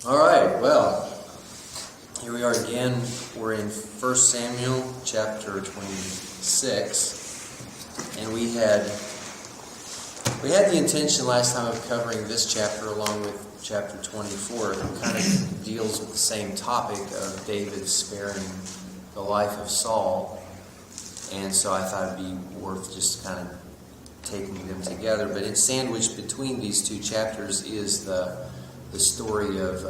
All right, well, here we are again. We're in 1 Samuel chapter 26, and we had the intention last time of covering this chapter along with chapter 24. It kind of deals with the same topic of David sparing the life of Saul, and so I thought it'd be worth just kind of taking them together. But in sandwiched between these two chapters is the story of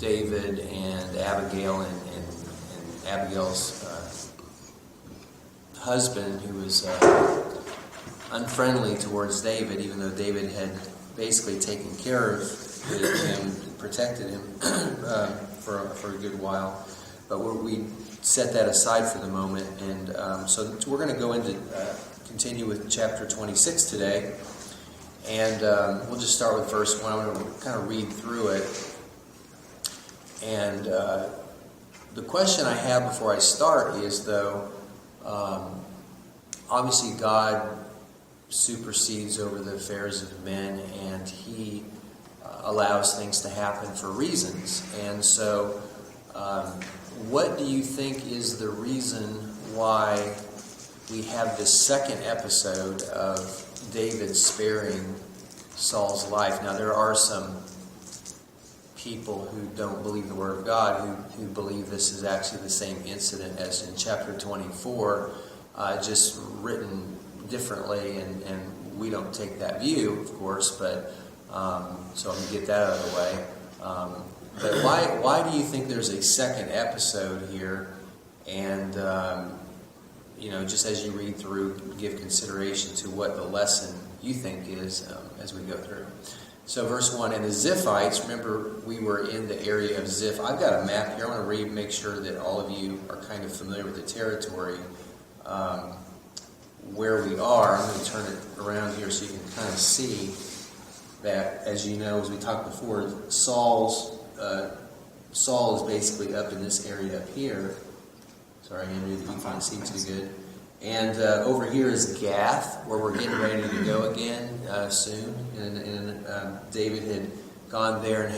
David and Abigail and Abigail's husband, who was unfriendly towards David, even though David had basically taken care of him, protected him for a good while. But we set that aside for the moment, and so we're going to go into continue with chapter 26 today. And we'll just start with verse 1. I'm going to kind of read through it. And the question I have before I start is, though, obviously God supersedes over the affairs of men, and He allows things to happen for reasons. And so, what do you think is the reason why we have this second episode of David sparing Saul's life? Now, there are some people who don't believe the Word of God who believe this is actually the same incident as in chapter 24, just written differently, and we don't take that view, of course, but so I'm going to get that out of the way. But why do you think there's a second episode here? And just as you read through, give consideration to what the lesson you think is as we go through. So verse 1, and the Ziphites, remember we were in the area of Ziph. I've got a map here. I want to make sure that all of you are kind of familiar with the territory where we are. I'm going to turn it around here so you can kind of see that, as you know, as we talked before, Saul is basically up in this area up here. Sorry, Andrew, you can't see too good. And over here is Gath, where we're getting ready to go again soon. And David had gone there and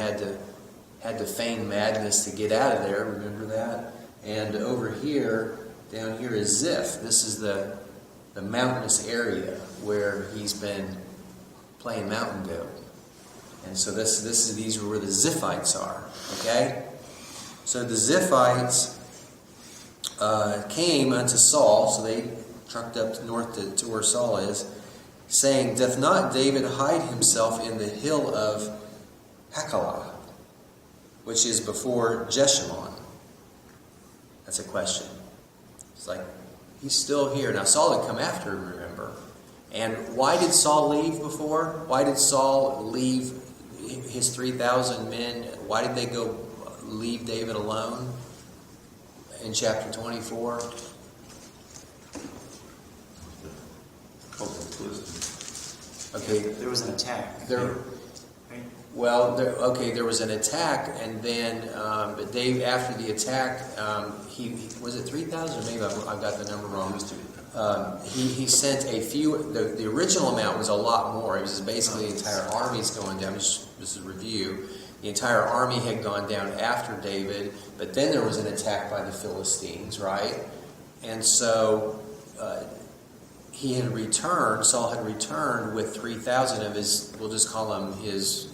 had to feign madness to get out of there. Remember that? And over here, down here is Ziph. This is the mountainous area where he's been playing mountain goat. And so these are where the Ziphites are. Okay? So the Ziphites came unto Saul, so they trucked up north to where Saul is, saying, doth not David hide himself in the hill of Hachilah, which is before Jeshimon? That's a question. It's like, he's still here. Now Saul had come after him, remember. And why did Saul leave before? Why did Saul leave his 3,000 men? Why did they go leave David alone in chapter 24? Okay, there was an attack. There was an attack, and then, but Dave, after the attack, he was it 3,000, or maybe I've got the number wrong. He sent a few. The original amount was a lot more. It was basically the entire army's going down. This is a review. The entire army had gone down after David, but then there was an attack by the Philistines, right? And so Saul had returned with 3,000 of his, we'll just call them his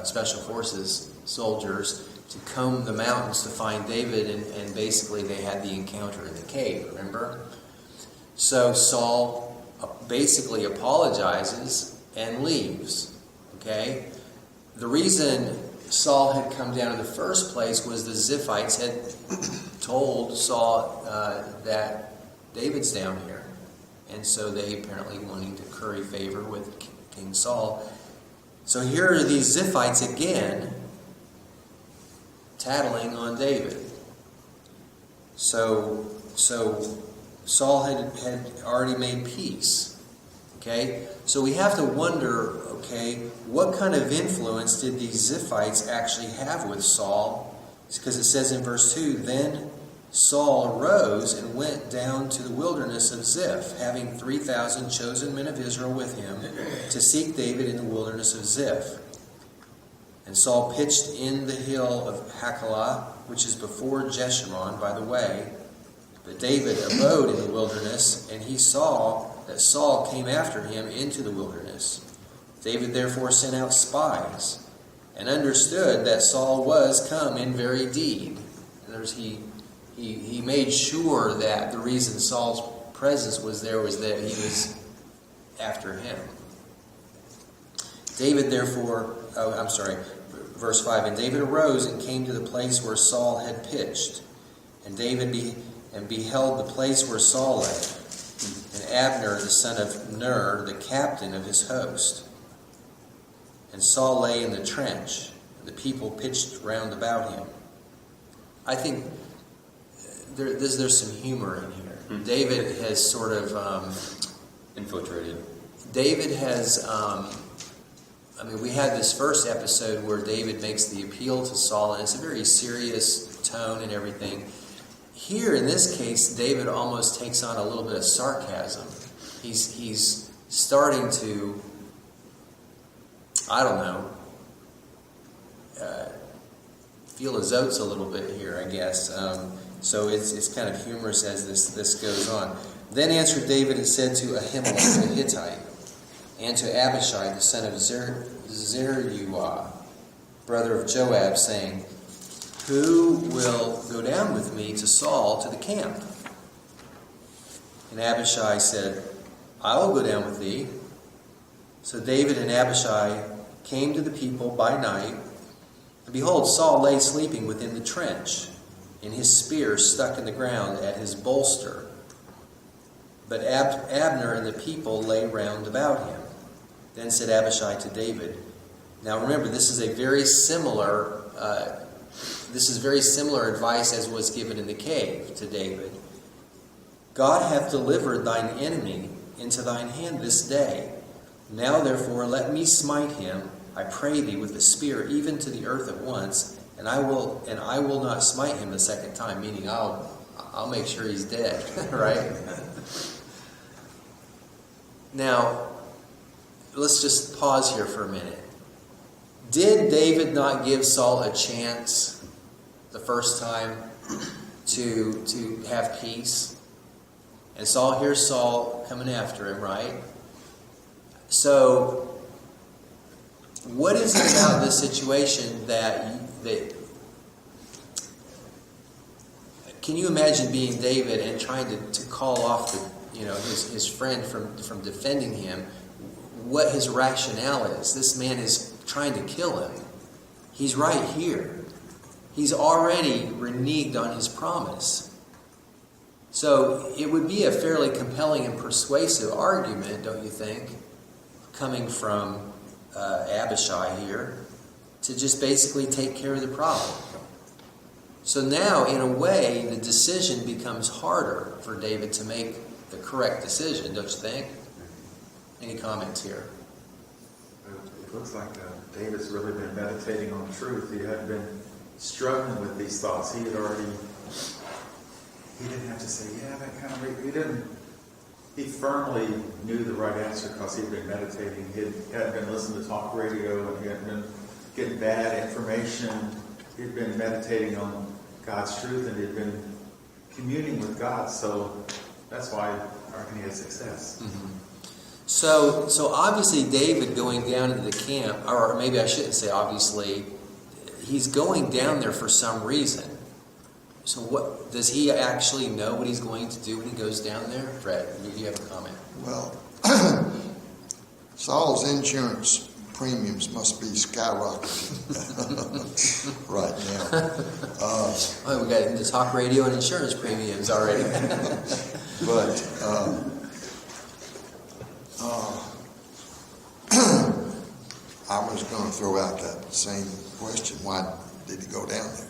special forces soldiers, to comb the mountains to find David, and basically they had the encounter in the cave, remember? So Saul basically apologizes and leaves, okay? The reason Saul had come down in the first place was the Ziphites had told Saul that David's down here. And so they apparently wanting to curry favor with King Saul. So here are these Ziphites again tattling on David. So Saul had already made peace. Okay? So we have to wonder, what kind of influence did these Ziphites actually have with Saul? Because it says in verse 2, then Saul arose and went down to the wilderness of Ziph, having 3,000 chosen men of Israel with him, to seek David in the wilderness of Ziph. And Saul pitched in the hill of Hachilah, which is before Jeshimon by the way. But David abode in the wilderness, and he saw that Saul came after him into the wilderness. David therefore sent out spies, and understood that Saul was come in very deed. In other words, he made sure that the reason Saul's presence was there was that he was after him. David therefore, verse 5, and David arose and came to the place where Saul had pitched. And David beheld the place where Saul lay, and Abner the son of Ner, the captain of his host. And Saul lay in the trench, and the people pitched round about him. I think there's some humor in here. Mm-hmm. David has sort of infiltrated. David has, we had this first episode where David makes the appeal to Saul, and it's a very serious tone and everything. Here, in this case, David almost takes on a little bit of sarcasm. He's starting to, feel his oats a little bit here, I guess. So it's kind of humorous as this goes on. Then answered David and said to Ahimelech the Hittite, and to Abishai the son of Zeruiah, brother of Joab, saying, who will go down with me to Saul to the camp? And Abishai said, I will go down with thee. So David and Abishai came to the people by night, and behold, Saul lay sleeping within the trench, and his spear stuck in the ground at his bolster. But Abner and the people lay round about him. Then said Abishai to David, now remember, this is very similar advice as was given in the cave to David. God hath delivered thine enemy into thine hand this day. Now therefore let me smite him, I pray thee, with the spear even to the earth at once, and I will not smite him the second time, meaning I'll make sure he's dead, right? Now, let's just pause here for a minute. Did David not give Saul a chance the first time to have peace? And Saul hears Saul coming after him, right? So, what is it about this situation that can you imagine being David and trying to call off his friend from defending him? What his rationale is? This man is trying to kill him. He's right here. He's already reneged on his promise. So it would be a fairly compelling and persuasive argument, don't you think, coming from Abishai here, to just basically take care of the problem. So now, in a way, the decision becomes harder for David to make the correct decision, don't you think? Any comments here? It looks like David's really been meditating on truth. He hadn't been struggling with these thoughts. He didn't have to say, yeah, that kind of... He firmly knew the right answer because he'd been meditating. He hadn't been listening to talk radio, and he hadn't been getting bad information. He'd been meditating on God's truth, and he'd been communing with God. So that's why I reckon he had success. Mm-hmm. So obviously David going down into the camp, or maybe I shouldn't say obviously, he's going down there for some reason. So what does he actually know what he's going to do when he goes down there? Fred, you have a comment. Well, Saul's insurance premiums must be skyrocketing right now. We got into talk radio and insurance premiums already. But I was going to throw out that same question. Why did he go down there?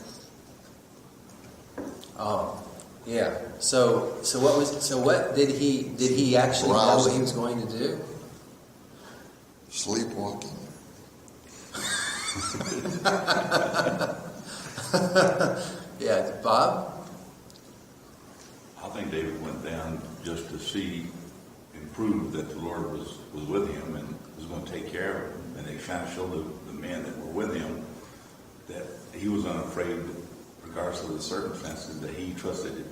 Oh, yeah. So what did he actually know what he was going to do? Sleepwalking. Yeah, Bob? I think David went down just to see and prove that the Lord was with him and was going to take care of him. And they kind of showed the men that were with him he was unafraid, regardless of the circumstances, that he trusted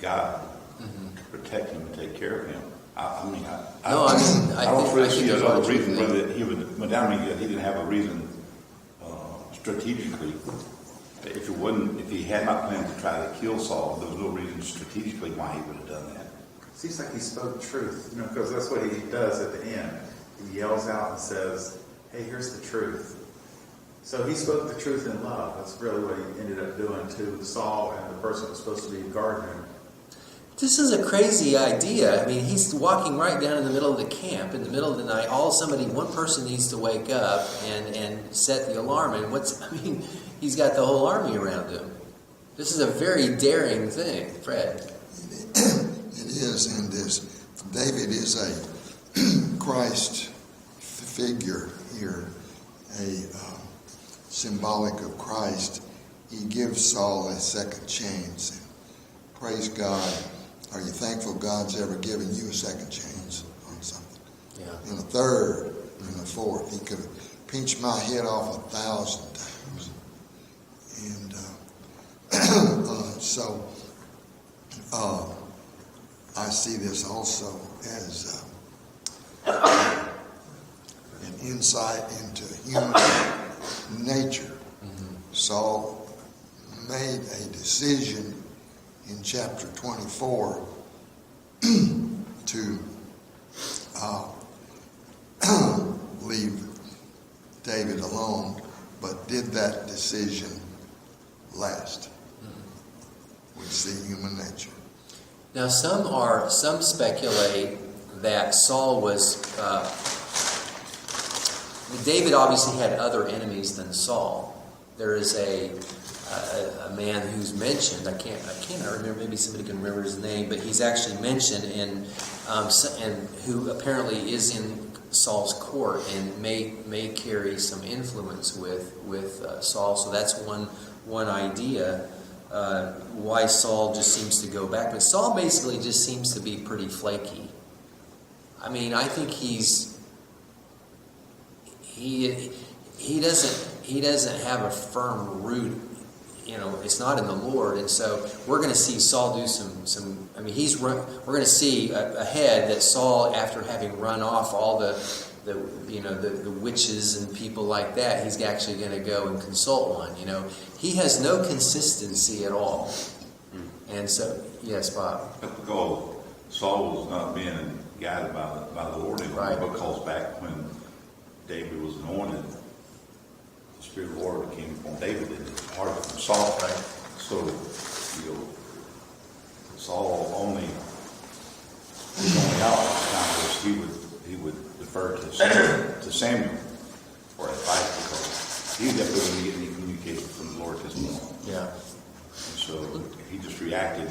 God to protect him and take care of him. I don't really see another reason whether he would. Madame, he didn't have a reason strategically. If he had not planned to try to kill Saul, there was no reason strategically why he would have done that. Seems like he spoke truth, because that's what he does at the end. He yells out and says, "Hey, here's the truth." So he spoke the truth in love. That's really what he ended up doing to Saul and the person who was supposed to be guarding him. This is a crazy idea. I mean, he's walking right down in the middle of the camp, in the middle of the night. One person needs to wake up and set the alarm. And he's got the whole army around him. This is a very daring thing, Fred. It is, and David is a Christ figure here, symbolic of Christ. He gives Saul a second chance. And praise God. Are you thankful God's ever given you a second chance on something? Yeah. And a third, and a fourth. He could have pinched my head off 1,000 times. And so I see this also as an insight into human nature. Mm-hmm. Saul made a decision in chapter 24 to leave David alone, but did that decision last? We see human nature. Now, some speculate that Saul was. David obviously had other enemies than Saul. There is a man who's mentioned. I cannot remember. Maybe somebody can remember his name, but he's actually mentioned and who apparently is in Saul's court and may carry some influence with Saul. So that's one idea why Saul just seems to go back. But Saul basically just seems to be pretty flaky. I mean, I think he doesn't have a firm root. It's not in the Lord, and so we're going to see Saul do some. I mean, we're going to see ahead that Saul, after having run off all the witches and people like that, he's actually going to go and consult one. He has no consistency at all, and so yes, Bob. Because Saul was not being guided by the Lord anymore. Right. Because back when David was anointed, the Spirit of the Lord came upon David and departed from Saul. Right. So, Saul only out at times he would defer to Samuel for advice because he definitely didn't get any communication from the Lord at this point. Yeah. And so he just reacted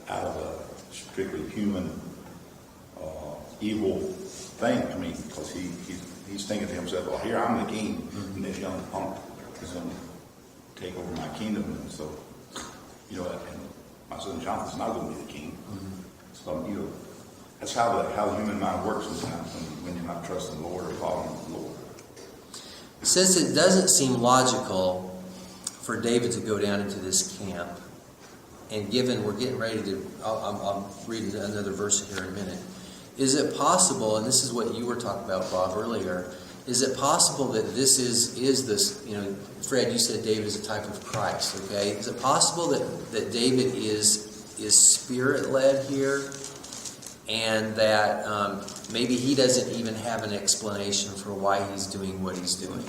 out of a strictly human evil thing. I mean, because he's thinking to himself, well, here I'm the king, and this young punk is going to take over my kingdom. And so, and my son Jonathan's not going to be the king. Mm-hmm. So, that's how the human mind works sometimes when you're not trusting the Lord or following the Lord. Since it doesn't seem logical for David to go down into this camp, and given we're getting ready to, I'll read another verse here in a minute. Is it possible, and this is what you were talking about, Bob, earlier, is it possible that this is this, Fred, you said David is a type of Christ, okay? Is it possible that David is Spirit-led here, and that maybe he doesn't even have an explanation for why he's doing what he's doing,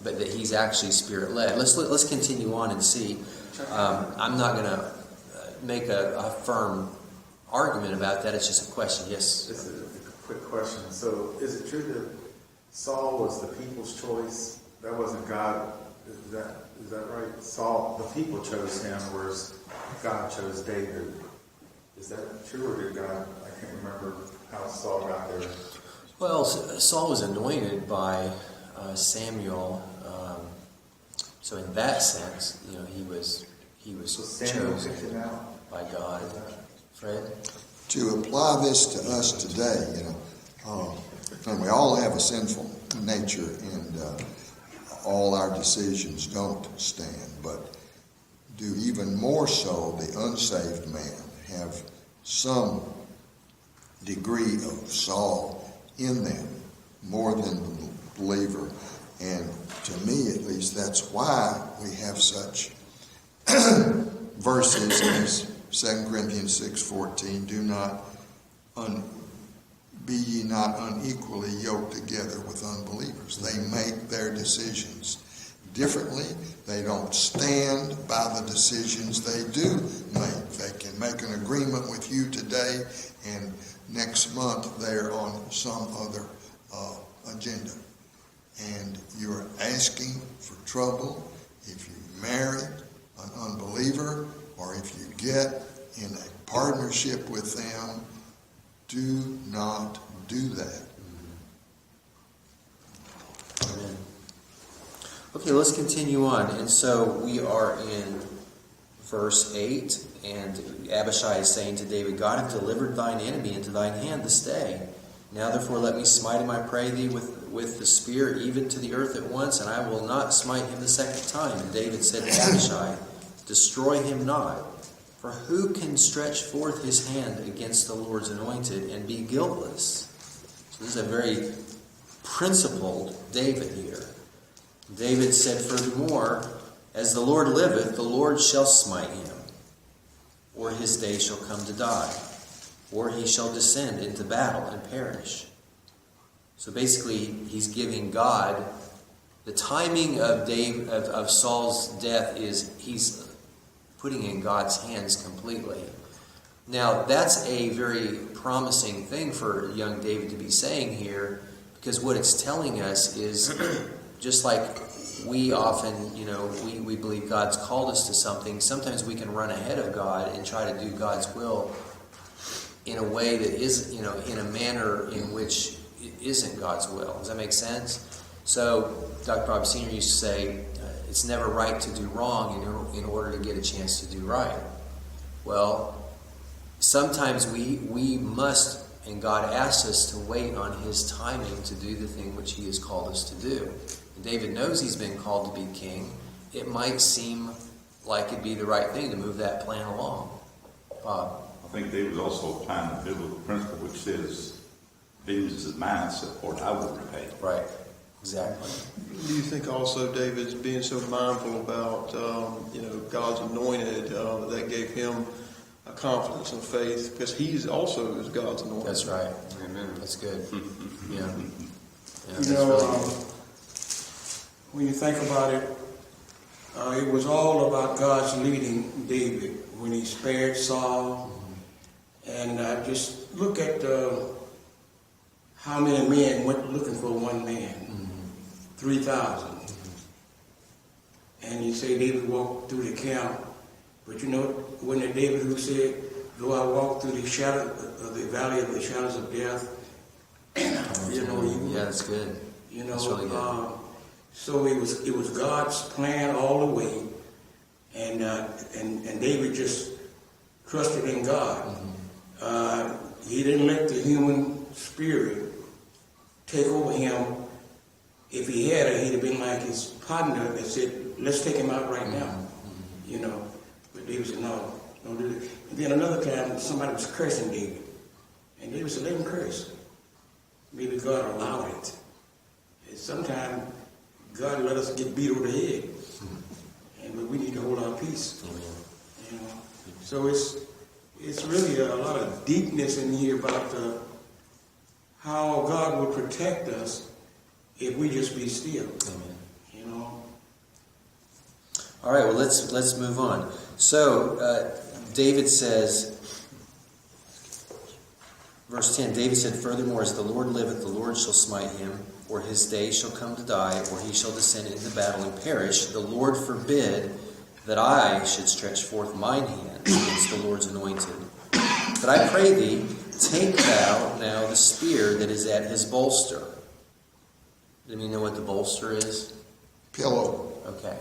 but that he's actually Spirit-led? Let's continue on and see. I'm not going to make a firm argument about that. It's just a question. Yes. Just a quick question. So, is it true that Saul was the people's choice? That wasn't God. Is that right? The people chose him, whereas God chose David. Is that true, or did God? I can't remember how Saul got there. Well, Saul was anointed by Samuel. So in that sense, he was So Samuel chosen picked him out by God. Fred? To apply this to us today, and we all have a sinful nature, and all our decisions don't stand, but do even more so the unsaved man have some degree of Saul in them, more than the believer. And to me, at least, that's why we have such verses as 2 Corinthians 6:14, be ye not unequally yoked together with unbelievers. They make their decisions differently. They don't stand by the decisions they do make. They can make an agreement with you today, and next month they're on some other agenda. And you're asking for trouble if you marry an unbeliever, or if you get in a partnership with them. Do not do that. Amen. Okay, let's continue on. And so we are in verse 8, and Abishai is saying to David, God hath delivered thine enemy into thine hand this day. Now therefore let me smite him, I pray thee, with the spear even to the earth at once, and I will not smite him the second time. And David said to Abishai, destroy him not. For who can stretch forth his hand against the Lord's anointed and be guiltless? So this is a very principled David here. David said furthermore, as the Lord liveth, the Lord shall smite him, or his day shall come to die, or he shall descend into battle and perish. So basically, he's giving God the timing of Saul's death is he's putting in God's hands completely. Now, that's a very promising thing for young David to be saying here, because what it's telling us is, just like we often, we believe God's called us to something, sometimes we can run ahead of God and try to do God's will in a way that is, in a manner in which it isn't God's will. Does that make sense? So, Dr. Bob Sr. used to say, it's never right to do wrong in order to get a chance to do right. Well, sometimes we must, and God asks us to wait on his timing to do the thing which he has called us to do. And David knows he's been called to be king. It might seem like it'd be the right thing to move that plan along. Bob? I think David was also applying the biblical principle which says, vengeance is mine, so I will repay. Right. Exactly. Do you think also David's being so mindful about, God's anointed, that gave him a confidence and faith, because he's also is God's anointed? That's right. Amen. That's good. Yeah. That's really when you think about it, it was all about God's leading David when he spared Saul. And just look at how many men went looking for one man. 3,000. And you say David walked through the camp, but wasn't it David who said, though I walk through the shadow of the valley of the shadows of death, yeah, that's good. That's really good. So it was God's plan all the way, and David just trusted in God. He didn't let the human spirit take over him. If he had it, he'd have been like his partner that said, let's take him out right now. But David said, no, don't do that. And then another time, somebody was cursing David. And David said, let him curse. Maybe God allowed it. And sometimes God let us get beat over the head. But we need to hold our peace. So it's really a lot of deepness in here about how God will protect us if we just be still. Amen. All right, well, let's move on. So, David says, verse 10, David said, furthermore, as the Lord liveth, the Lord shall smite him, or his day shall come to die, or he shall descend into battle and perish. The Lord forbid that I should stretch forth mine hand against the Lord's anointed. But I pray thee, take thou now the spear that is at his bolster. Does anyone know what the bolster is? Pillow. Okay.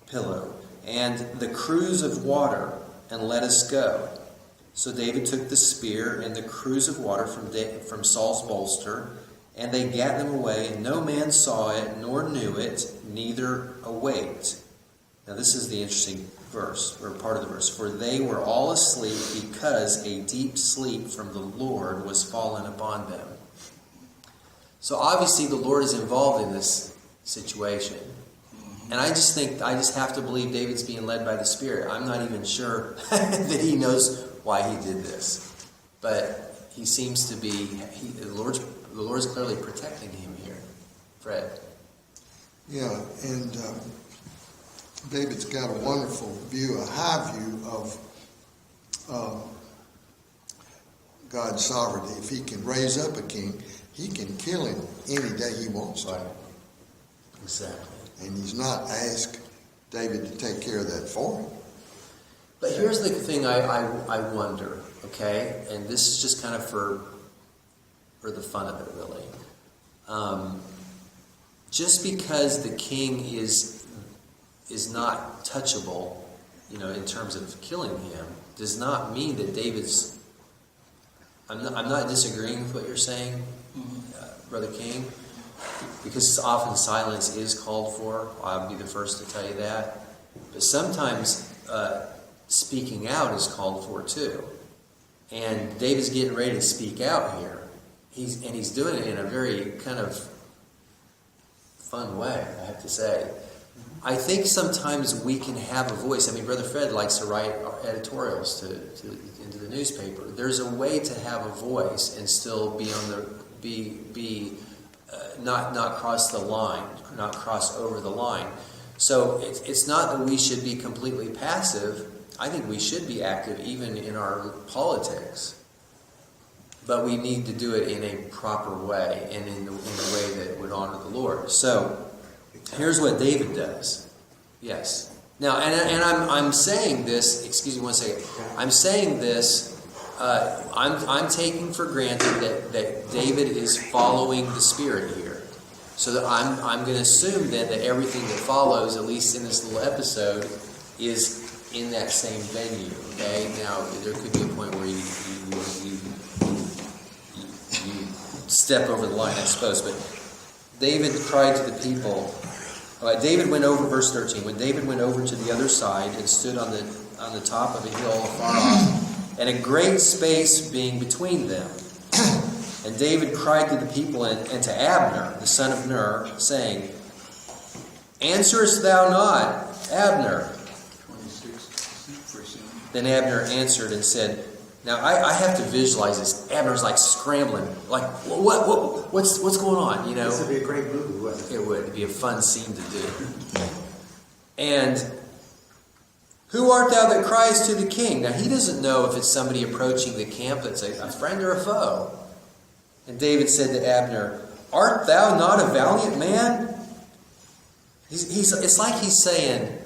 Pillow. And the cruse of water, and let us go. So David took the spear and the cruse of water from Saul's bolster, And they gat them away, and no man saw it, nor knew it, neither awaked. Now this is the interesting verse, or part of the verse. For they were all asleep, because a deep sleep from the Lord was fallen upon them. So obviously the Lord is involved in this situation. And I just have to believe David's being led by the Spirit. I'm not even sure that he knows why he did this. But he seems to be, the Lord's clearly protecting him here. Fred. Yeah, and David's got a wonderful view, a high view of God's sovereignty. If he can raise up a king, he can kill him any day he wants to. Right. Exactly. And he's not asked David to take care of that for him. But here's the thing I wonder, okay? And this is just kind of for the fun of it, really. Just because the king is not touchable, in terms of killing him, does not mean that David's... I'm not disagreeing with what you're saying, Brother King, because often silence is called for. I'll be the first to tell you that. But sometimes speaking out is called for too. And David's getting ready to speak out here. He's doing it in a very kind of fun way, I have to say. I think sometimes we can have a voice. I mean, Brother Fred likes to write editorials into the newspaper. There's a way to have a voice and still be on the not cross the line, not cross over the line. So it's not that we should be completely passive. I think we should be active even in our politics. But we need to do it in a proper way and in a way that would honor the Lord. So here's what David does. Yes. Now, and I'm saying this. Excuse me one second. I'm saying this. I'm taking for granted that David is following the Spirit here. So that I'm going to assume then that everything that follows, at least in this little episode, is in that same venue. Okay. Now there could be a point where you step over the line, I suppose. But David cried to the people. David went over, verse 13. When David went over to the other side and stood on the top of a hill afar off, and a great space being between them. And David cried to the people and to Abner, the son of Ner, saying, Answerest thou not, Abner? Then Abner answered and said, now I have to visualize this. Abner's like scrambling, like what's going on? This would be a great movie, wouldn't it? It would be a fun scene to do. And who art thou that criest to the king? Now he doesn't know if it's somebody approaching the camp that's a friend or a foe. And David said to Abner, Art thou not a valiant man? It's like he's saying,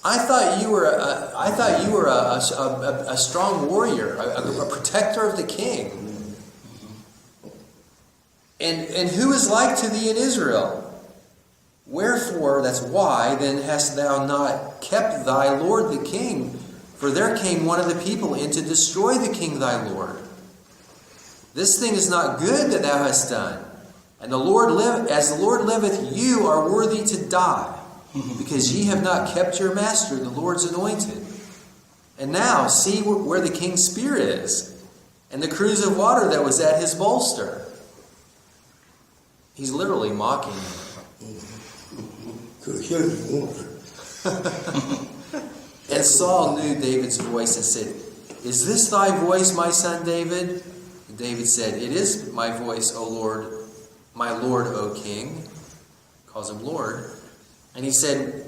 I thought you were a strong warrior, a protector of the king. And who is like to thee in Israel? Wherefore, that's why, then hast thou not kept thy Lord the king? For there came one of the people in to destroy the king thy Lord. This thing is not good that thou hast done. And as the Lord liveth, you are worthy to die, because ye have not kept your master, the Lord's anointed. And now see where the king's spear is, and the cruse of water that was at his bolster. He's literally mocking him. And Saul knew David's voice and said, Is this thy voice, my son David? And David said, It is my voice, O Lord, my Lord, O King. Calls him Lord. And he said,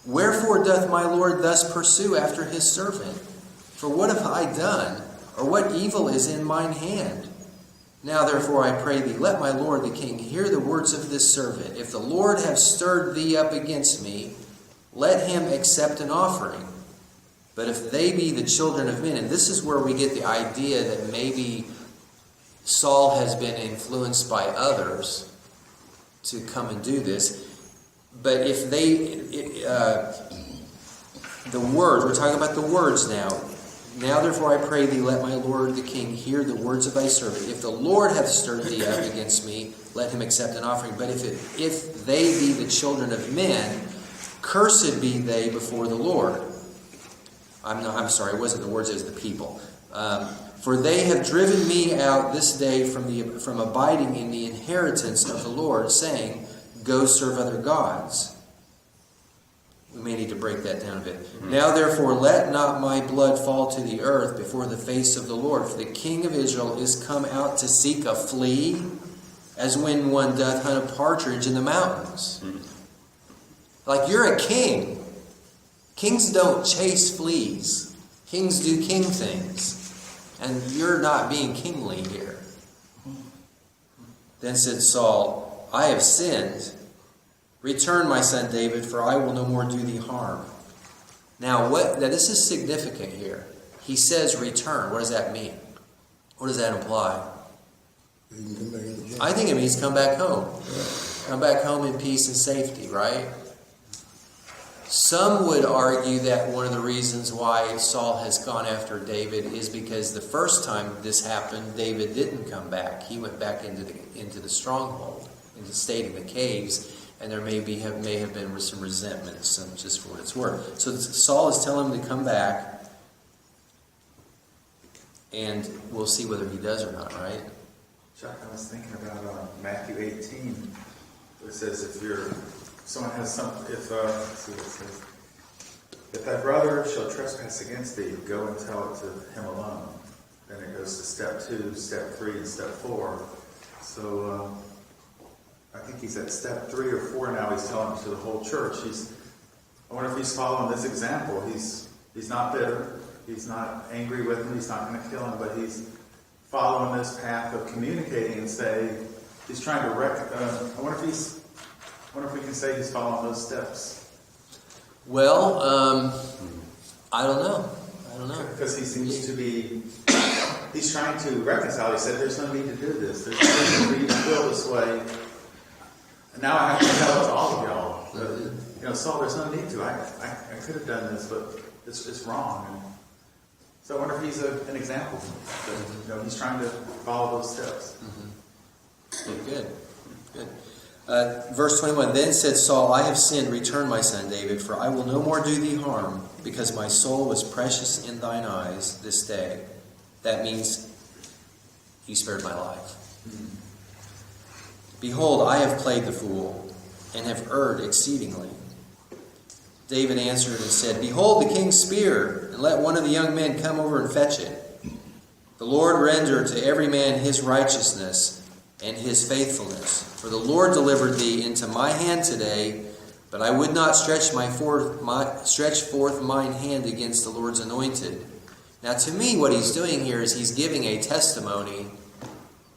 Wherefore doth my Lord thus pursue after his servant? For what have I done? Or what evil is in mine hand? Now therefore I pray thee, let my Lord the king hear the words of this servant. If the Lord have stirred thee up against me, let him accept an offering. But if they be the children of men, and this is where we get the idea that maybe Saul has been influenced by others to come and do this. But if the words, we're talking about the words now. Now therefore I pray thee, let my lord the king hear the words of thy servant. If the Lord hath stirred thee up against me, let him accept an offering. But if they be the children of men, cursed be they before the Lord. I'm sorry, it wasn't the words, it was the people. For they have driven me out this day from abiding in the inheritance of the Lord, saying, go serve other gods. We may need to break that down a bit. Mm-hmm. Now therefore let not my blood fall to the earth before the face of the Lord. For the king of Israel is come out to seek a flea, as when one doth hunt a partridge in the mountains. Mm-hmm. Like, you're a king. Kings don't chase fleas. Kings do king things. And you're not being kingly here. Then said Saul, I have sinned. Return, my son David, for I will no more do thee harm. Now this is significant here. He says return. What does that mean? What does that imply? I think it means come back home. Come back home in peace and safety, right? Some would argue that one of the reasons why Saul has gone after David is because the first time this happened, David didn't come back. He went back into the stronghold, stayed in the caves. And there may have been some resentment, just for what it's worth. So Saul is telling him to come back, and we'll see whether he does or not, right? Chuck, I was thinking about Matthew 18. It says if thy brother shall trespass against thee, go and tell it to him alone. Then it goes to step 2, step 3, and step 4. So I think he's at step 3 or 4 now. He's telling it to the whole church. I wonder if he's following this example. He's not bitter. He's not angry with him. He's not going to kill him. But he's following this path of communicating and say he's trying to I wonder if we can say he's following those steps. Well, I don't know. Because he seems to be. He's trying to reconcile. He said, "There's no need to do this. There's no need for you to feel this way." Now I have to tell it to all of y'all. Saul, there's no need to. I could have done this, but it's wrong. And so I wonder if he's an example. He's trying to follow those steps. Mm-hmm. Good. Verse 21, Then said Saul, I have sinned, return, my son David, for I will no more do thee harm, because my soul was precious in thine eyes this day. That means you spared my life. Mm-hmm. Behold, I have played the fool, and have erred exceedingly. David answered and said, Behold the king's spear, and let one of the young men come over and fetch it. The Lord render to every man his righteousness and his faithfulness. For the Lord delivered thee into my hand today, but I would not stretch forth mine hand against the Lord's anointed. Now to me, what he's doing here is he's giving a testimony.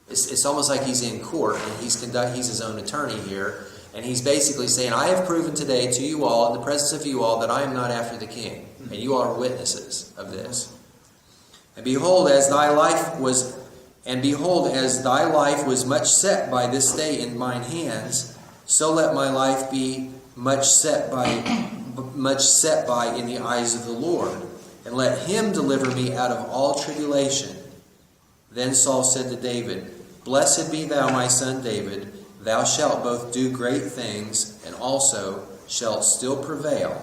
It's almost like he's in court, and he's his own attorney here, and he's basically saying, I have proven today to you all, in the presence of you all, that I am not after the king, and you all are witnesses of this. And behold, as thy life was much set by this day in mine hands, so let my life be much set by in the eyes of the Lord, and let him deliver me out of all tribulation. Then Saul said to David, Blessed be thou, my son David, thou shalt both do great things, and also shalt still prevail.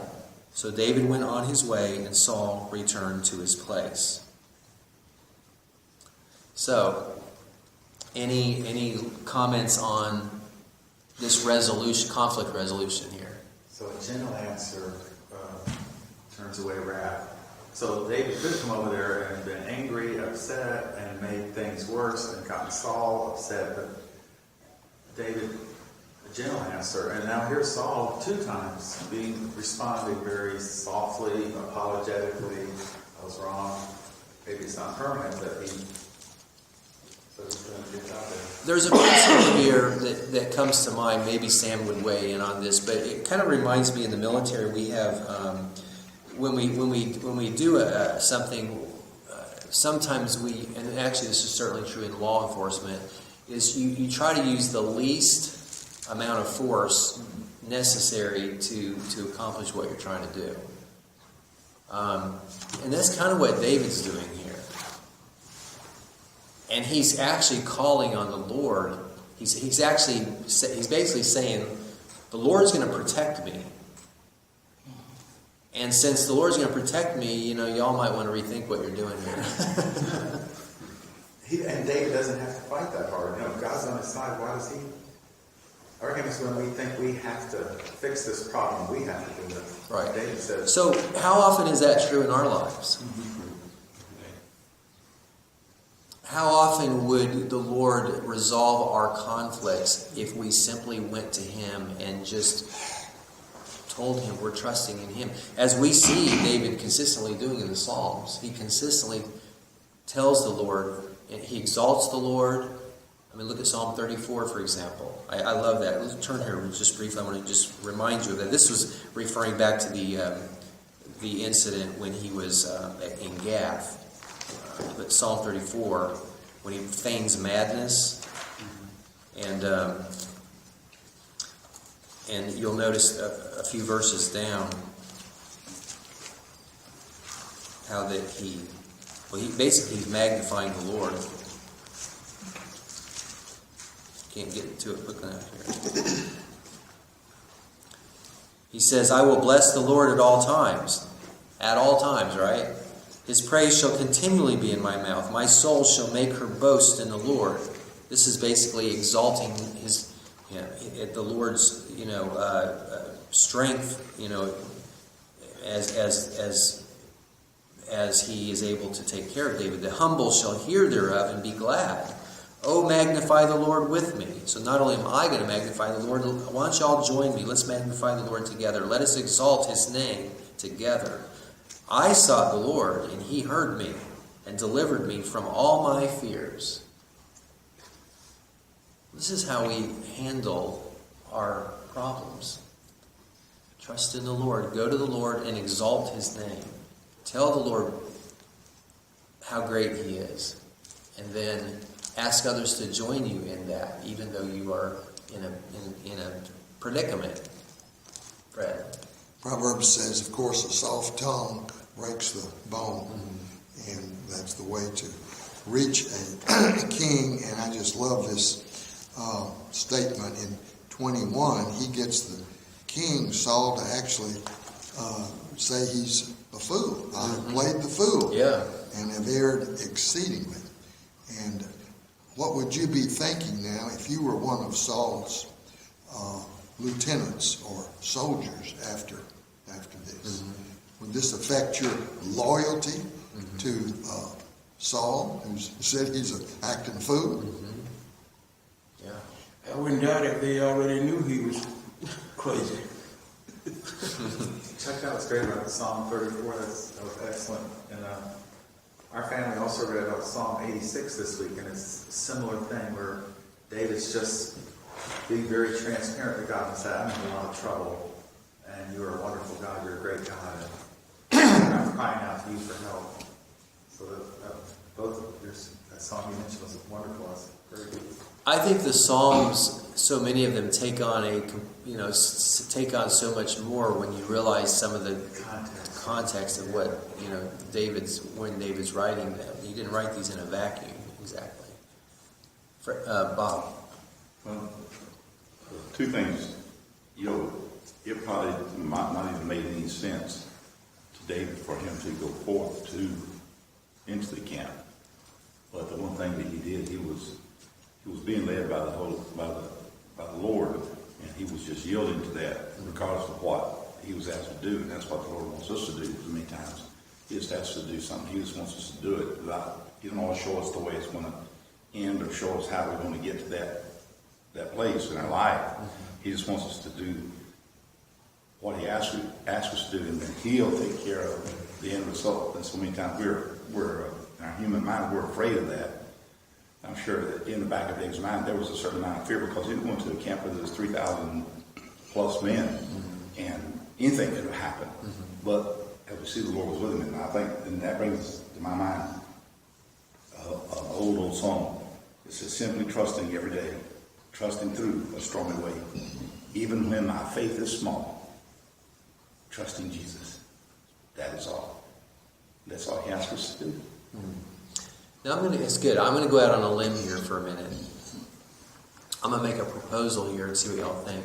So David went on his way, and Saul returned to his place. So, any comments on this conflict resolution here? So a gentle answer turns away wrath. So David could come over there and been angry, upset, and made things worse, and gotten Saul upset. But David, a gentle answer. And now here's Saul 2 times responding very softly, apologetically. I was wrong. Maybe it's not permanent, but there's a principle here that comes to mind. Maybe Sam would weigh in on this, but it kind of reminds me in the military we have when we do something. Sometimes and actually this is certainly true in law enforcement, is you try to use the least amount of force necessary to accomplish what you're trying to do. And that's kind of what David's doing here. And he's actually calling on the Lord. He's basically saying, the Lord's going to protect me. And since the Lord's going to protect me, y'all might want to rethink what you're doing here. And David doesn't have to fight that hard. God's on his side. Why does he? I reckon it's when we think we have to fix this problem, we have to do it. Right. David says. So how often is that true in our lives? How often would the Lord resolve our conflicts if we simply went to Him and just told Him we're trusting in Him? As we see David consistently doing in the Psalms, he consistently tells the Lord, and he exalts the Lord. I mean, look at Psalm 34, for example. I love that. Let's turn here just briefly. I want to just remind you of that. This was referring back to the incident when he was in Gath. But Psalm 34, when he feigns madness, and you'll notice a few verses down how that he's magnifying the Lord. Can't get to it quick enough here. He says, I will bless the Lord at all times. At all times, right? His praise shall continually be in my mouth. My soul shall make her boast in the Lord. This is basically exalting the Lord's strength. As He is able to take care of David. The humble shall hear thereof and be glad. Oh, magnify the Lord with me. So not only am I going to magnify the Lord, why don't y'all join me? Let's magnify the Lord together. Let us exalt His name together. I sought the Lord, and He heard me and delivered me from all my fears. This is how we handle our problems. Trust in the Lord. Go to the Lord and exalt His name. Tell the Lord how great He is. And then ask others to join you in that, even though you are in a predicament. Fred. Proverbs says, of course, a soft tongue breaks the bone. Mm-hmm. And that's the way to reach a king. And I just love this statement in 21. He gets the king, Saul, to actually say he's a fool. I played the fool. Yeah. And have erred exceedingly. And what would you be thinking now if you were one of Saul's lieutenants or soldiers after this? Mm-hmm. Would this affect your loyalty to Saul, who said he's an acting fool? Mm-hmm. Yeah. I wouldn't doubt if they already knew he was crazy. Check out what's great about Psalm 34. That was excellent. And our family also read about Psalm 86 this week, and it's a similar thing where David's just being very transparent to God and said, I'm in a lot of trouble, and you're a wonderful God, you're a great God, and I'm crying out to you for help. So both of that song you mentioned was wonderful. It's very good. I think the Psalms, so many of them take on so much more when you realize some of the context of what when David's writing them. He didn't write these in a vacuum, exactly. Bob. Well, two things. It probably might not even made any sense to David for him to go forth into the camp. But the one thing that he did, he was being led by the Lord, and he was just yielding to that, regardless of what he was asked to do. And that's what the Lord wants us to do many times. He just asks us to do something. He just wants us to do it. He doesn't always show us the way it's going to end or show us how we're going to get to that place in our life. He just wants us to do what He asks us to do, and then He'll take care of the end result. And so many times we're in our human mind, we're afraid of that. I'm sure that in the back of David's mind, there was a certain amount of fear because he went to a camp where there was 3,000 plus men, and anything could have happened. But as we see, the Lord was with him, and I think and that brings to my mind an old song. It says, simply trusting every day, trusting through a stormy way, even when my faith is small, trusting Jesus. That is all. That's all he asks us to do. Now it's good. I'm gonna go out on a limb here for a minute. I'm gonna make a proposal here and see what y'all think.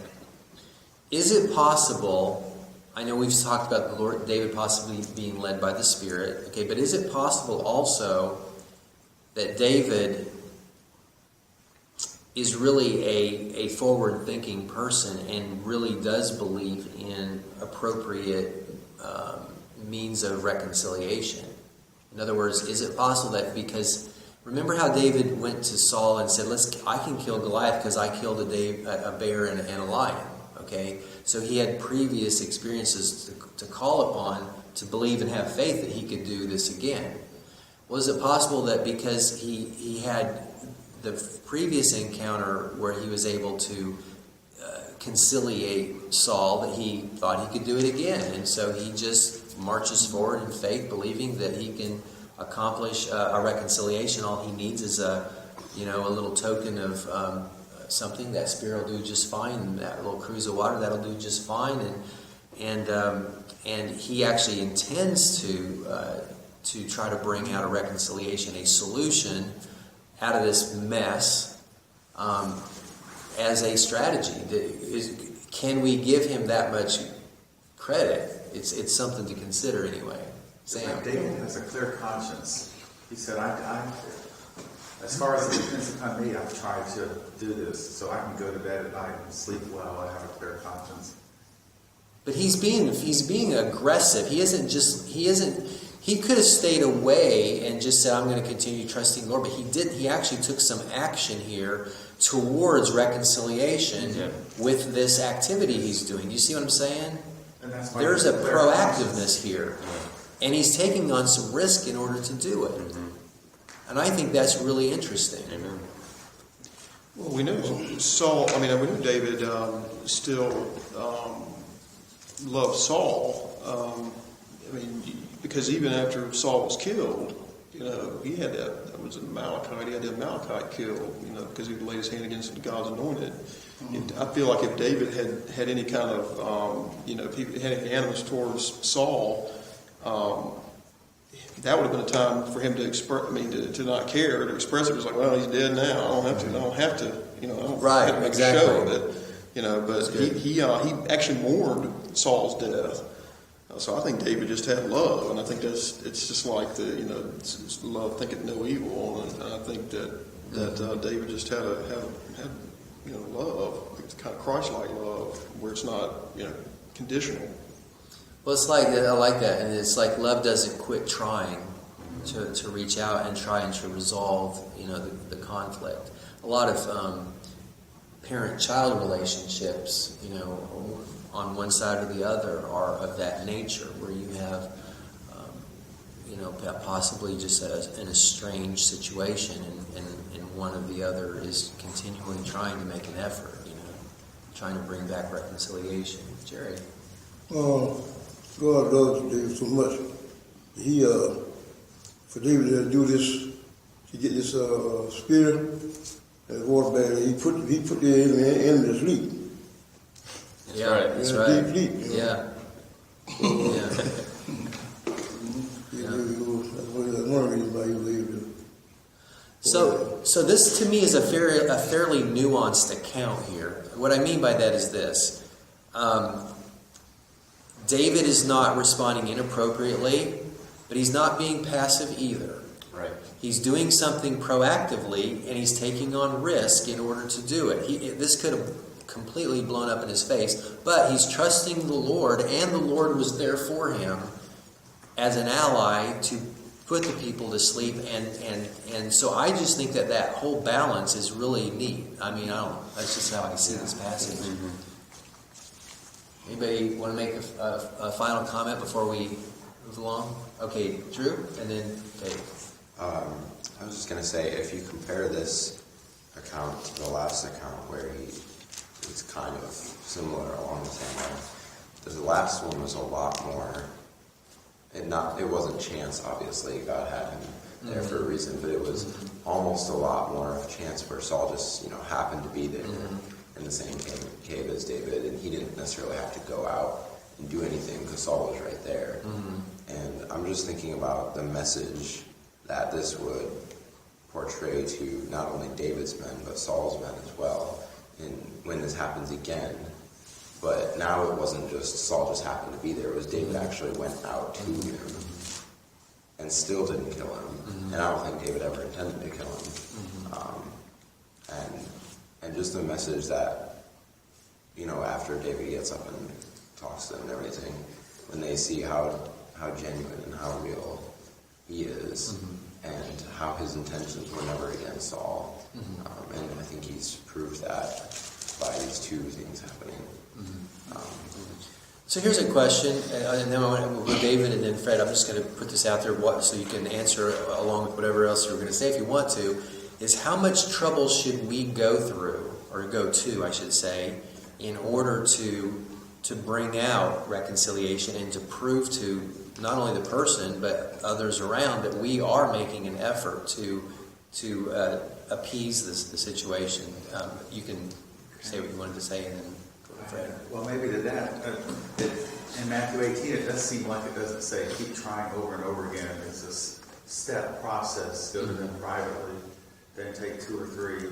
Is it possible? I know we've talked about the Lord David possibly being led by the Spirit. Okay, but is it possible also that David is really a forward-thinking person and really does believe in appropriate means of reconciliation? In other words, is it possible that because remember how David went to Saul and said, I can kill Goliath because I killed a bear and a lion. Okay, so he had previous experiences to call upon to believe and have faith that he could do this again. Was it possible that because he had the previous encounter where he was able to conciliate Saul, that he thought he could do it again, and so he just marches forward in faith, believing that he can accomplish a reconciliation? All he needs is a little token of something. That spear will do just fine, and that little cruise of water, that'll do just fine, and he actually intends to try to bring out a reconciliation, a solution out of this mess as a strategy. Can we give him that much credit? It's something to consider anyway. Sam? David has a clear conscience. He said, as far as it depends upon me, I've tried to do this so I can go to bed at night and sleep well. I have a clear conscience. But he's being aggressive. He could have stayed away and just said, I'm going to continue trusting the Lord, but he didn't. He actually took some action here towards reconciliation with this activity he's doing. You see what I'm saying? And that's There's a proactiveness here. And he's taking on some risk in order to do it. And I think that's really interesting. Amen. Well, we know Saul. We know David still loved Saul. Because even after Saul was killed, he had that was an Amalekite. He had the Amalekite killed, because he laid his hand against God's anointed. I feel like if David had any kind of, if he had any animus towards Saul, that would have been a time for him to express. To not care, to express it. It was like, well, he's dead now. I don't have to. I don't right, have to exactly. show that. But he actually mourned Saul's death. So I think David just had love, and I think it's just like it's love thinketh no evil, and I think that David just had love, it's kind of Christ-like love, where it's not conditional. Well, it's like, I like that, and it's like love doesn't quit trying to reach out and trying to resolve the conflict. A lot of parent-child relationships, on one side or the other, are of that nature, where you have, possibly just an estranged situation, and one or the other is continually trying to make an effort, trying to bring back reconciliation. Jerry? God loves David so much. He, for David to do this, to get this spear and water bag, he put the enemy to sleep. That's right. That's right. Deep sleep. Yeah. That's one reason why he was able to. So this to me is a fairly nuanced account here. What I mean by that is this. David is not responding inappropriately, but he's not being passive either. Right. He's doing something proactively, and he's taking on risk in order to do it. This could have completely blown up in his face, but he's trusting the Lord, and the Lord was there for him as an ally to put the people to sleep, and so I just think that whole balance is really neat. That's just how I see this passage. Anybody want to make a final comment before we move along? Okay, Drew, and then Dave. I was just going to say, if you compare this account to the last account where it's kind of similar along the same line, the last one was a lot more. It wasn't chance, obviously. God had him there for a reason, but it was almost a lot more of chance where Saul just happened to be there in the same cave as David, and he didn't necessarily have to go out and do anything because Saul was right there. I'm just thinking about the message that this would portray to not only David's men, but Saul's men as well. And when this happens again, but now it wasn't just Saul just happened to be there, it was David actually went out to him and still didn't kill him. And I don't think David ever intended to kill him. And just the message that, you know, after David gets up and talks to them and everything, when they see how genuine and how real he is, and how his intentions were never against Saul. And I think he's proved that by these two things happening. So here's a question, and then with David and then Fred, I'm just going to put this out there so you can answer along with whatever else you're going to say if you want to, is how much trouble should we go through, or go to, I should say, in order to bring out reconciliation and to prove to not only the person but others around that we are making an effort to appease the situation. You can say what you wanted to say and then go to Fred. Well, maybe to that, in Matthew 18, it does seem like it doesn't say keep trying over and over again. It's this step process. Go to them privately, then take 2 or 3,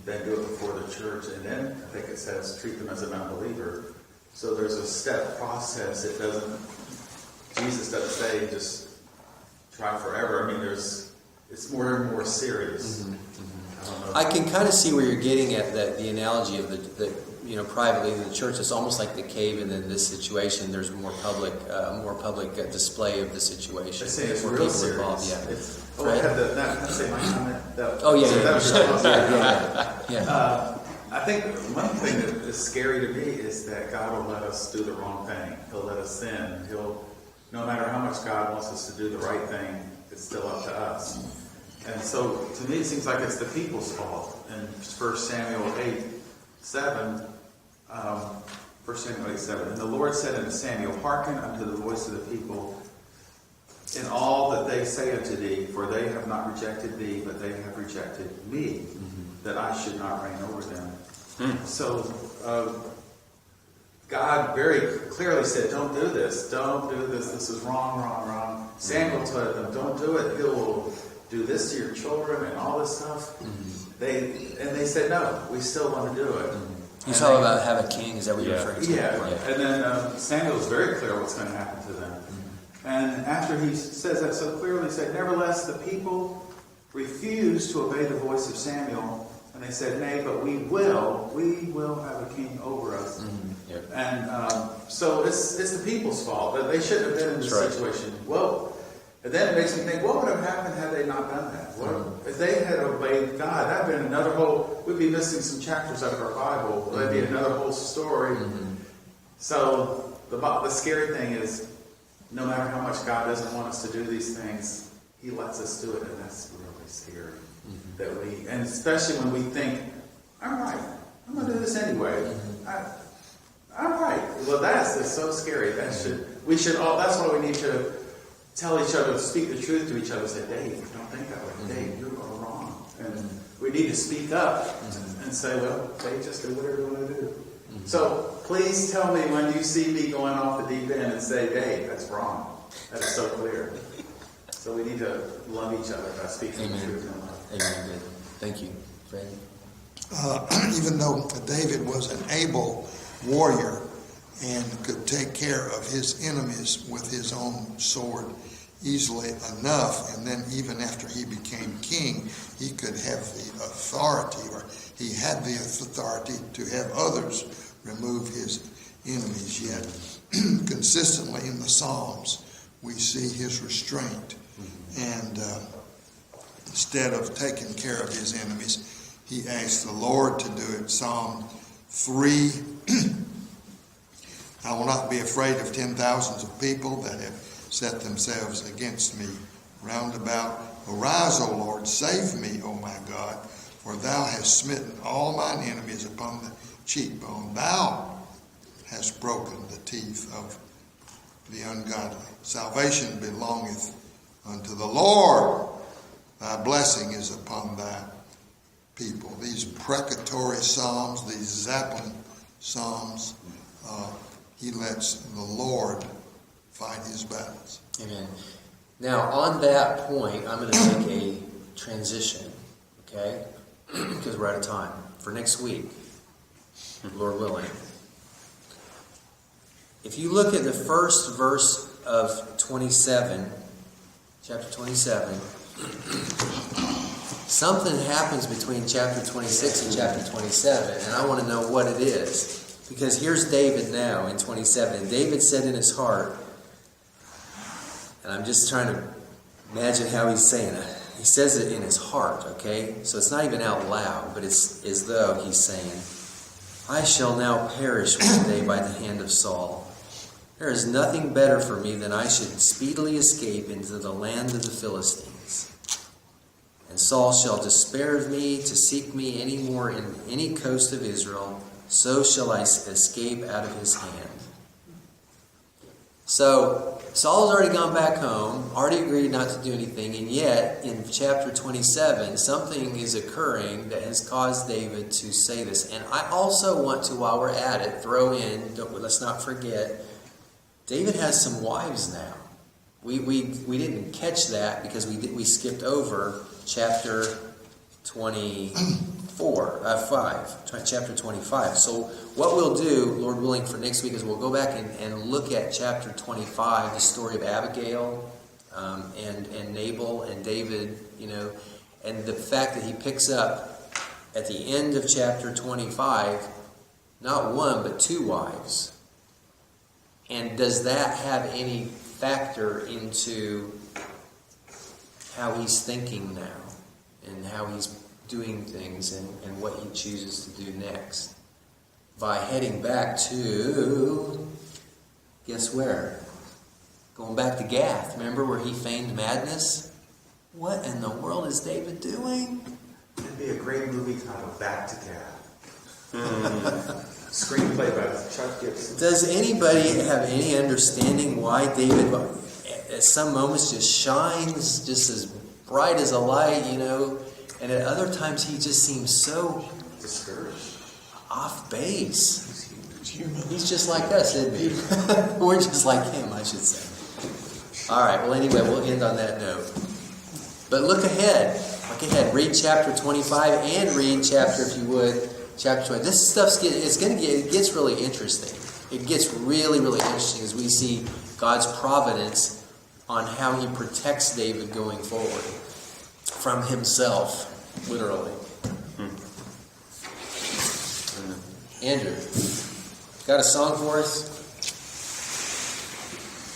then do it before the church, and then I think it says treat them as an unbeliever. So there's a step process. Jesus doesn't say just try forever. I mean, it's more and more serious. I can kind of see where you're getting at, the analogy of the privately in the church. It's almost like the cave, and in this situation, there's more public display of the situation. I say it's more real people serious. involved. Yeah. I had can I say my comment? I think one thing that is scary to me is that God will let us do the wrong thing. He'll let us sin. No matter how much God wants us to do the right thing, it's still up to us. And so, to me, it seems like it's the people's fault. In 1 Samuel 8:7, and the Lord said unto Samuel, hearken unto the voice of the people in all that they say unto thee, for they have not rejected thee, but they have rejected me, that I should not reign over them. So, God very clearly said, don't do this, this is wrong. Samuel told them, don't do it, he'll do this to your children and all this stuff. They said, no, we still want to do it. You talk about have a king, is that what you're referring to? Yeah, and then Samuel's very clear what's going to happen to them. And after he says that so clearly, he said, nevertheless, the people refused to obey the voice of Samuel, and they said, nay, but we will have a king over us. And so it's the people's fault. They shouldn't have been in this situation. Well, and then it makes me think, what would have happened had they not done that? If they had obeyed God, that would have been we'd be missing some chapters out of our Bible. That'd be another whole story. So the scary thing is, no matter how much God doesn't want us to do these things, He lets us do it, and that's really scary. And especially when we think, I'm right, I'm going to do this anyway. I'm right. Well, that's so scary. That's why we need to tell each other, speak the truth to each other. Say, Dave, don't think that way. Dave, you're wrong. And we need to speak up and say, well, Dave, just do whatever you want to do. So please tell me when you see me going off the deep end and say, Dave, that's wrong. That is so clear. So we need to love each other by speaking the truth in love. Amen. Good. Thank you, Fred. Even though David was an able warrior and could take care of his enemies with his own sword easily enough, and then even after he became king, he could have the authority, or he had the authority to have others remove his enemies. Yet consistently in the Psalms we see his restraint, and instead of taking care of his enemies, he asked the Lord to do it. Psalm 3, I will not be afraid of 10,000s of people that have set themselves against me round about. Arise, O Lord, save me, O my God, for thou hast smitten all mine enemies upon the cheekbone. Thou hast broken the teeth of the ungodly. Salvation belongeth unto the Lord. Thy blessing is upon thy people. These precatory psalms, these Zeppelin psalms, he lets the Lord fight his battles. Amen. Now, on that point, I'm going to make a transition, okay? Because we're out of time. For next week, Lord willing. If you look at the first verse of 27, chapter 27, something happens between chapter 26 and chapter 27, and I want to know what it is. Because here's David now in 27. And David said in his heart, and I'm just trying to imagine how he's saying it. He says it in his heart, okay? So it's not even out loud, but it's as though he's saying, I shall now perish one day by the hand of Saul. There is nothing better for me than I should speedily escape into the land of the Philistines. And Saul shall despair of me to seek me any more in any coast of Israel. So shall I escape out of his hand. So Saul's already gone back home, already agreed not to do anything, and yet in chapter 27, something is occurring that has caused David to say this. And I also want to, while we're at it, throw in, let's not forget, David has some wives now. We didn't catch that because we skipped over chapter chapter 25. So what we'll do, Lord willing, for next week is we'll go back and look at chapter 25, the story of Abigail and Nabal and David, and the fact that he picks up at the end of chapter 25, not one, but two wives. And does that have any factor into how he's thinking now and how he's doing things and what he chooses to do next? By heading back to, guess where? Going back to Gath. Remember where he feigned madness? What in the world is David doing? It'd be a great movie titled Back to Gath. Screenplay by Chuck Gibson. Does anybody have any understanding why David at some moments just shines just as bright as a light, and at other times he just seems so discouraged, off base? He's just like us, isn't he? We're just like him, I should say. All right, well anyway, we'll end on that note. But look ahead. Read chapter 25 and read chapter, if you would, chapter 20. This stuff's it gets really interesting. It gets really, really interesting as we see God's providence on how he protects David going forward from himself, literally. Andrew, got a song for us?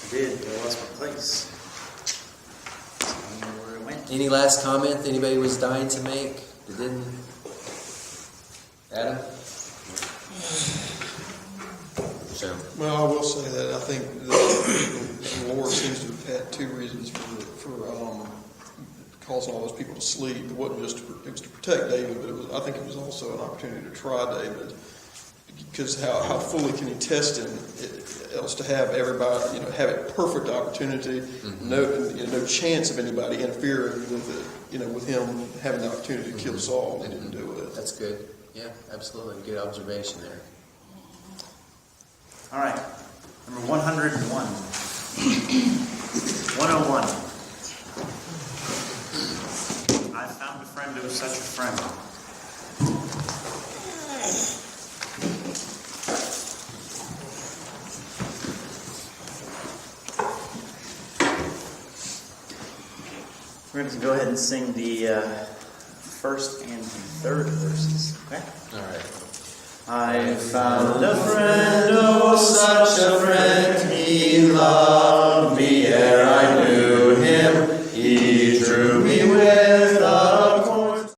I did. I lost my place. I don't know where it went. Any last comment anybody was dying to make that didn't? Adam? So. Well, I will say that I think the Lord seems to have had two reasons for causing all those people to sleep. It wasn't just it was to protect David, but I think it was also an opportunity to try David. Because how fully can he test him? Else to have everybody, have a perfect opportunity, no chance of anybody interfering with it. With him having the opportunity to kill Saul, he didn't do it. That's good. Yeah, absolutely. Good observation there. All right. Number 101. 101. I found a friend who was such a friend. We're going to go ahead and sing the first and third verses. Okay? All right. I found a friend, oh, such a friend, he loved